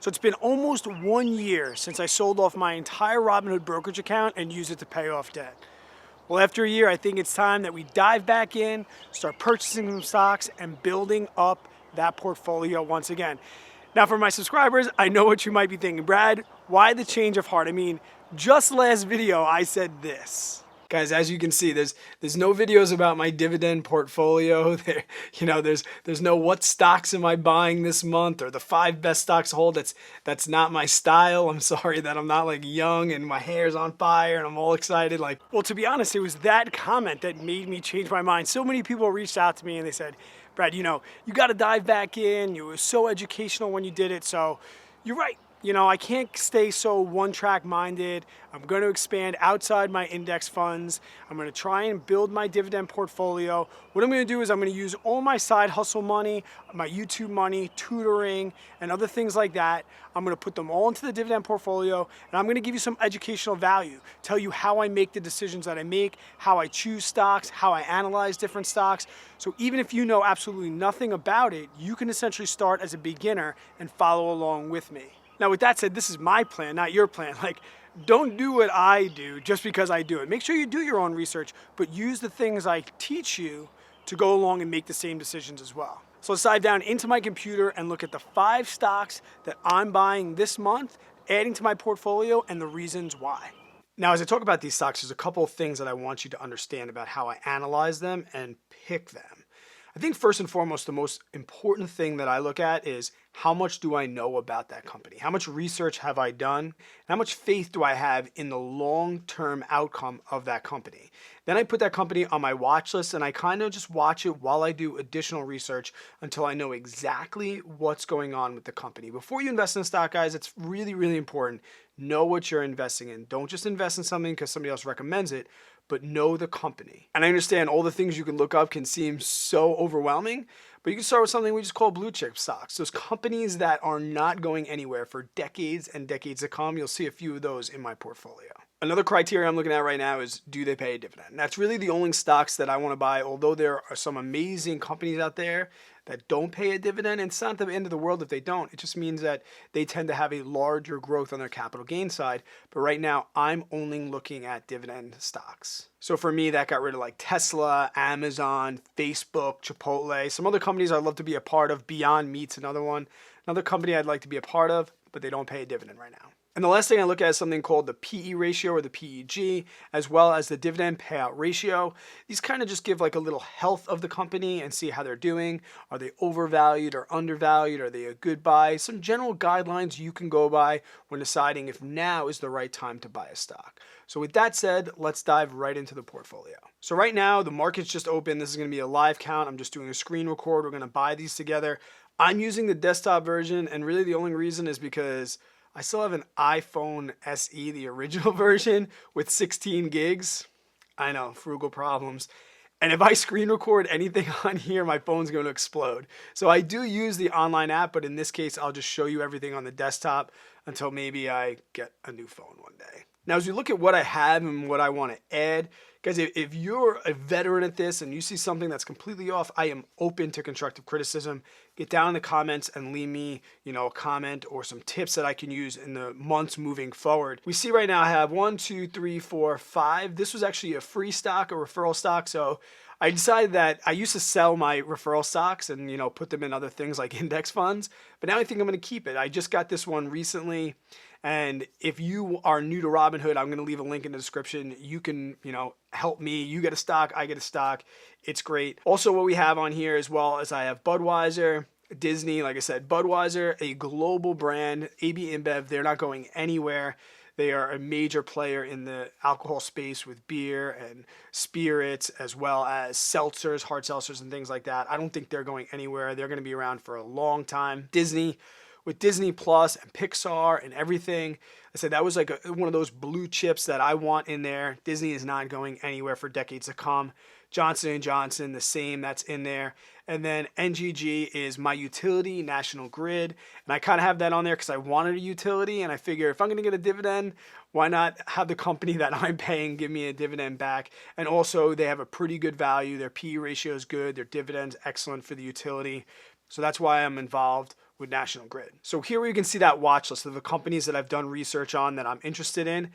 So it's been almost 1 year since I sold off my entire Robinhood brokerage account and used it to pay off debt. Well, after a year, I think it's time that we dive back in, start purchasing some stocks and building up that portfolio once again. Now for my subscribers, I know what you might be thinking, Brad, why the change of heart? I mean, just last video I said this. Guys, as you can see, there's no videos about my dividend portfolio. There's no what stocks am I buying this month or the 5 best stocks to hold. That's not my style. I'm sorry that I'm not like young and my hair's on fire and I'm all excited. Well, to be honest, it was that comment that made me change my mind. So many people reached out to me and they said, Brad, you got to dive back in. It was so educational when you did it. So you're right. I can't stay so one-track minded. I'm going to expand outside my index funds. I'm going to try and build my dividend portfolio. What I'm going to do is I'm going to use all my side hustle money, my YouTube money, tutoring, and other things like that. I'm going to put them all into the dividend portfolio, and I'm going to give you some educational value, tell you how I make the decisions that I make, how I choose stocks, how I analyze different stocks. So even if you know absolutely nothing about it, you can essentially start as a beginner and follow along with me. Now, with that said, this is my plan, not your plan. Don't do what I do just because I do it. Make sure you do your own research, but use the things I teach you to go along and make the same decisions as well. So let's dive down into my computer and look at the 5 stocks that I'm buying this month, adding to my portfolio, and the reasons why. Now, as I talk about these stocks, there's a couple of things that I want you to understand about how I analyze them and pick them. I think first and foremost, the most important thing that I look at is how much do I know about that company? How much research have I done? And how much faith do I have in the long-term outcome of that company? Then I put that company on my watch list and I kind of just watch it while I do additional research until I know exactly what's going on with the company. Before you invest in a stock, guys, it's really, really important. Know what you're investing in. Don't just invest in something because somebody else recommends it, but know the company. And I understand all the things you can look up can seem so overwhelming, but you can start with something we just call blue chip stocks. Those companies that are not going anywhere for decades and decades to come. You'll see a few of those in my portfolio. Another criteria I'm looking at right now is, do they pay a dividend? And that's really the only stocks that I want to buy, although there are some amazing companies out there that don't pay a dividend. And it's not the end of the world if they don't. It just means that they tend to have a larger growth on their capital gain side. But right now, I'm only looking at dividend stocks. So for me, that got rid of like Tesla, Amazon, Facebook, Chipotle. Some other companies I'd love to be a part of. Beyond Meat's another one. Another company I'd like to be a part of, but they don't pay a dividend right now. And the last thing I look at is something called the PE ratio or the PEG, as well as the dividend payout ratio. These kind of just give like a little health of the company and see how they're doing. Are they overvalued or undervalued? Are they a good buy? Some general guidelines you can go by when deciding if now is the right time to buy a stock. So with that said, let's dive right into the portfolio. So right now, the market's just open. This is going to be a live count. I'm just doing a screen record. We're going to buy these together. I'm using the desktop version, and really the only reason is because I still have an iPhone SE, the original version, with 16 gigs. I know, frugal problems. And if I screen record anything on here, my phone's going to explode. So I do use the online app, but in this case, I'll just show you everything on the desktop until maybe I get a new phone one day. Now, as we look at what I have and what I want to add, guys, if you're a veteran at this and you see something that's completely off, I am open to constructive criticism. Get down in the comments and leave me, a comment or some tips that I can use in the months moving forward. We see right now I have 1, 2, 3, 4, 5. This was actually a free stock, a referral stock. So I decided that I used to sell my referral stocks and, put them in other things like index funds. But now I think I'm going to keep it. I just got this one recently. And if you are new to Robinhood, I'm going to leave a link in the description. You can, help me. You get a stock, I get a stock. It's great. Also, what we have on here as well as I have Budweiser, Disney, like I said, Budweiser, a global brand, AB InBev, they're not going anywhere. They are a major player in the alcohol space with beer and spirits, as well as seltzers, hard seltzers, and things like that. I don't think they're going anywhere. They're going to be around for a long time. Disney, with Disney Plus and Pixar and everything, I said that was like one of those blue chips that I want in there. Disney is not going anywhere for decades to come. Johnson & Johnson, the same, that's in there. And then NGG is my utility, National Grid. And I kind of have that on there because I wanted a utility. And I figure if I'm going to get a dividend, why not have the company that I'm paying give me a dividend back? And also, they have a pretty good value. Their PE ratio is good. Their dividend's excellent for the utility. So that's why I'm involved with with National Grid. So here we can see that watch list of the companies that I've done research on that I'm interested in.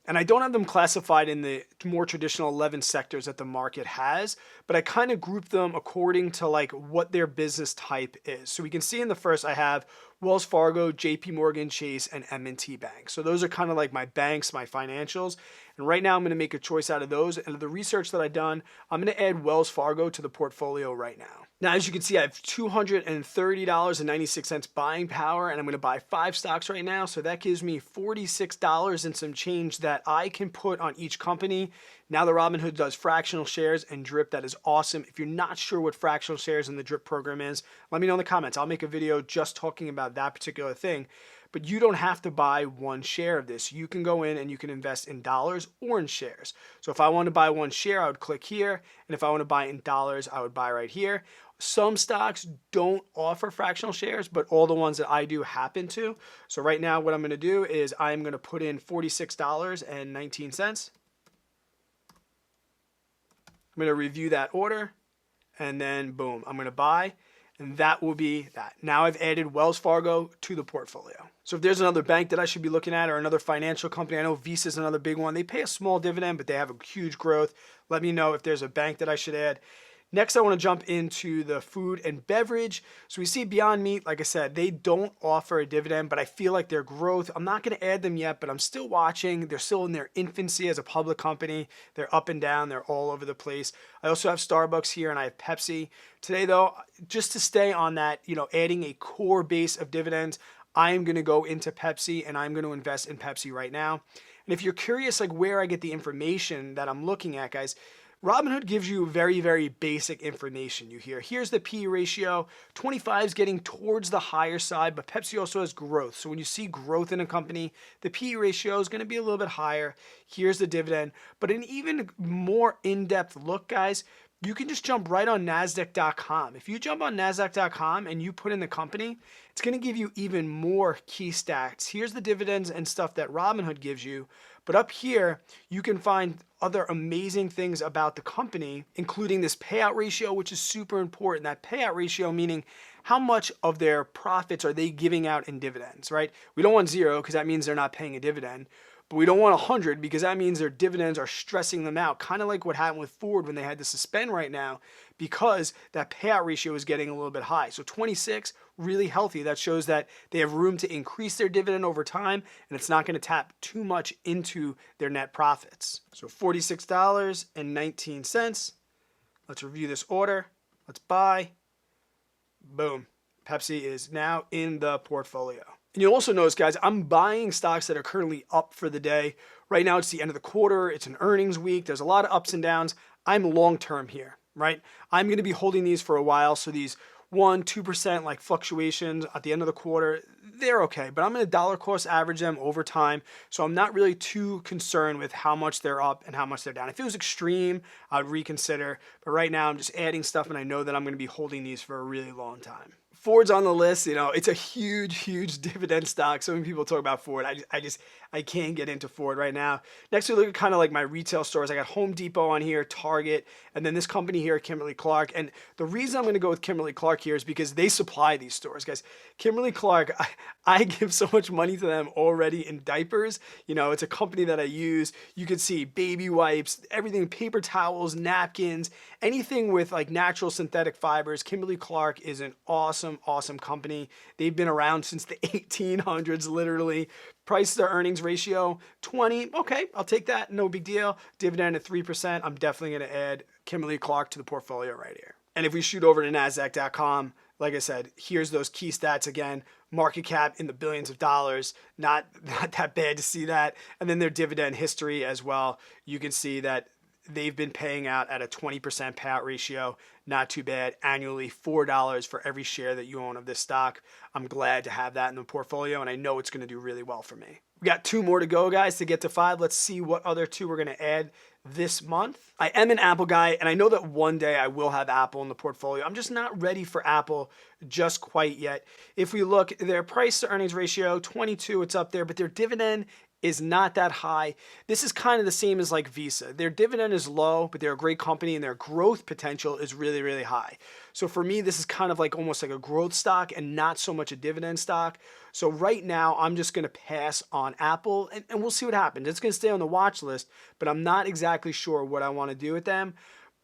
And I don't have them classified in the more traditional 11 sectors that the market has, but I kind of group them according to like what their business type is. So we can see in the first I have Wells Fargo, JP Morgan Chase, and M&T Bank. So those are kind of like my banks, my financials. And right now I'm going to make a choice out of those. And the research that I've done, I'm going to add Wells Fargo to the portfolio right now. Now, as you can see, I have $230.96 buying power, and I'm going to buy 5 stocks right now. So that gives me $46 and some change that I can put on each company. Now the Robinhood does fractional shares and drip. That is awesome. If you're not sure what fractional shares and the drip program is, let me know in the comments. I'll make a video just talking about that particular thing. But you don't have to buy one share of this. You can go in and you can invest in dollars or in shares. So if I want to buy one share, I would click here. And if I want to buy in dollars, I would buy right here. Some stocks don't offer fractional shares, but all the ones that I do happen to. So right now what I'm going to do is I'm going to put in $46.19. I'm going to review that order, and then boom, I'm going to buy. And that will be that. Now I've added Wells Fargo to the portfolio. So if there's another bank that I should be looking at or another financial company, I know Visa is another big one. They pay a small dividend, but they have a huge growth. Let me know if there's a bank that I should add. Next, I want to jump into the food and beverage. So we see Beyond Meat, like I said, they don't offer a dividend, but I feel like their growth, I'm not going to add them yet, but I'm still watching. They're still in their infancy as a public company. They're up and down. They're all over the place. I also have Starbucks here and I have Pepsi. Today, though, just to stay on that, adding a core base of dividends, I am going to go into Pepsi and I'm going to invest in Pepsi right now. And if you're curious like where I get the information that I'm looking at, guys, Robinhood gives you very, very basic information. You hear, here's the P/E ratio. 25 is getting towards the higher side, but Pepsi also has growth. So when you see growth in a company, the P/E ratio is going to be a little bit higher. Here's the dividend. But an even more in-depth look, guys, you can just jump right on NASDAQ.com. If you jump on NASDAQ.com and you put in the company, it's going to give you even more key stats. Here's the dividends and stuff that Robinhood gives you. But up here, you can find other amazing things about the company, including this payout ratio, which is super important. That payout ratio meaning how much of their profits are they giving out in dividends, right? We don't want 0 because that means they're not paying a dividend. But we don't want 100 because that means their dividends are stressing them out. Kind of like what happened with Ford when they had to suspend right now because that payout ratio is getting a little bit high. So 26, really healthy. That shows that they have room to increase their dividend over time and it's not going to tap too much into their net profits. So $46.19. Let's review this order. Let's buy. Boom. Pepsi is now in the portfolio. And you'll also notice, guys, I'm buying stocks that are currently up for the day. Right now, it's the end of the quarter. It's an earnings week. There's a lot of ups and downs. I'm long-term here, right? I'm going to be holding these for a while. So these 1-2% like fluctuations at the end of the quarter, they're okay. But I'm going to dollar cost average them over time. So I'm not really too concerned with how much they're up and how much they're down. If it was extreme, I'd reconsider. But right now, I'm just adding stuff and I know that I'm going to be holding these for a really long time. Ford's on the list. It's a huge dividend stock. So many people talk about Ford. I can't get into Ford right now. Next, we look at kind of like my retail stores. I got Home Depot on here, Target, and then this company here, Kimberly-Clark. And the reason I'm going to go with Kimberly-Clark here is because they supply these stores, guys. Kimberly-Clark, I give so much money to them already in diapers. It's a company that I use. You can see baby wipes, everything, paper towels, napkins, anything with like natural synthetic fibers. Kimberly-Clark is an awesome company. They've been around since the 1800s, literally. Price to earnings ratio, 20. Okay, I'll take that. No big deal. Dividend at 3%. I'm definitely going to add Kimberly-Clark to the portfolio right here. And if we shoot over to NASDAQ.com, like I said, here's those key stats again. Market cap in the billions of dollars. Not that bad to see that. And then their dividend history as well. You can see that they've been paying out at a 20% payout ratio. Not too bad. Annually, $4 for every share that you own of this stock. I'm glad to have that in the portfolio, and I know it's going to do really well for me. We got 2 more to go, guys, to get to 5. Let's see what other 2 we're going to add this month. I am an Apple guy, and I know that one day I will have Apple in the portfolio. I'm just not ready for Apple just quite yet. If we look, their price to earnings ratio, 22, it's up there, but their dividend is not that high. This is kind of the same as like Visa. Their dividend is low, but they're a great company and their growth potential is really, really high. So for me, this is kind of like almost like a growth stock and not so much a dividend stock. So right now, I'm just going to pass on Apple and we'll see what happens. It's going to stay on the watch list, but I'm not exactly sure what I want to do with them.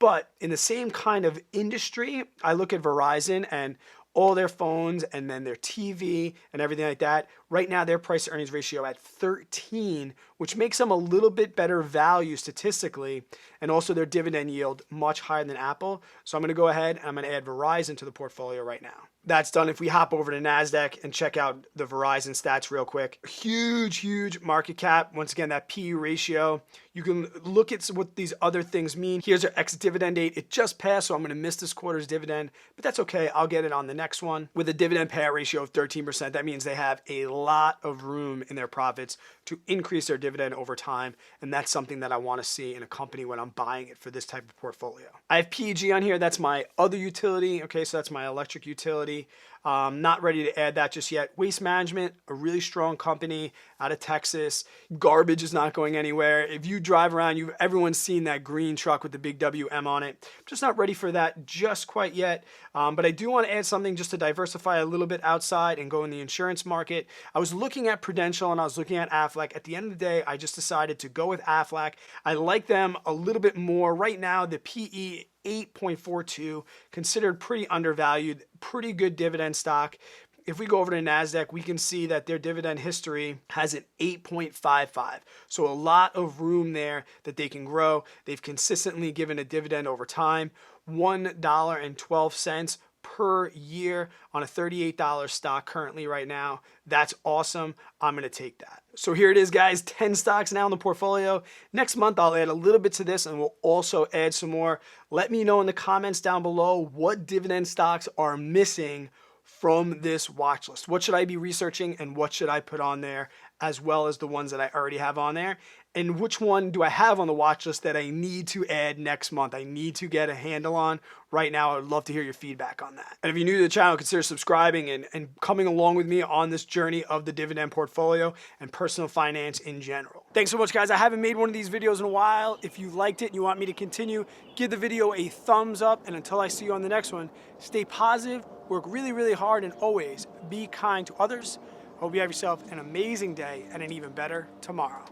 But in the same kind of industry, I look at Verizon and all their phones and then their TV and everything like that. Right now, their price to earnings ratio at 13, which makes them a little bit better value statistically, and also their dividend yield much higher than Apple. So I'm going to go ahead and I'm going to add Verizon to the portfolio right now. That's done. If we hop over to NASDAQ and check out the Verizon stats real quick, huge market cap. Once again, that PE ratio. You can look at what these other things mean. Here's our ex-dividend date. It just passed, so I'm going to miss this quarter's dividend, but that's okay. I'll get it on the next one. With a dividend payout ratio of 13%, that means they have a lot of room in their profits to increase their dividend over time, and that's something that I want to see in a company when I'm buying it for this type of portfolio. I have PEG on here. That's my other utility. Okay, so that's my electric utility. Not ready to add that just yet. Waste Management, a really strong company out of Texas. Garbage is not going anywhere. If you drive around, everyone's seen that green truck with the big WM on it. I'm just not ready for that just quite yet. But I do want to add something just to diversify a little bit outside and go in the insurance market. I was looking at Prudential and I was looking at Aflac. At the end of the day, I just decided to go with Aflac. I like them a little bit more. Right now, the PE 8.42, considered pretty undervalued, pretty good dividend stock. If we go over to NASDAQ, we can see that their dividend history has an 8.55. So a lot of room there that they can grow. They've consistently given a dividend over time, $1.12 per year on a $38 stock currently right now. That's awesome. I'm going to take that. So here it is, guys, 10 stocks now in the portfolio. Next month, I'll add a little bit to this and we'll also add some more. Let me know in the comments down below what dividend stocks are missing from this watch list. What should I be researching and what should I put on there, as well as the ones that I already have on there? And which one do I have on the watch list that I need to add next month? I need to get a handle on right now. I would love to hear your feedback on that. And if you're new to the channel, consider subscribing and coming along with me on this journey of the dividend portfolio and personal finance in general. Thanks so much, guys. I haven't made one of these videos in a while. If you liked it and you want me to continue, give the video a thumbs up. And until I see you on the next one, stay positive, work really hard, and always be kind to others. Hope you have yourself an amazing day and an even better tomorrow.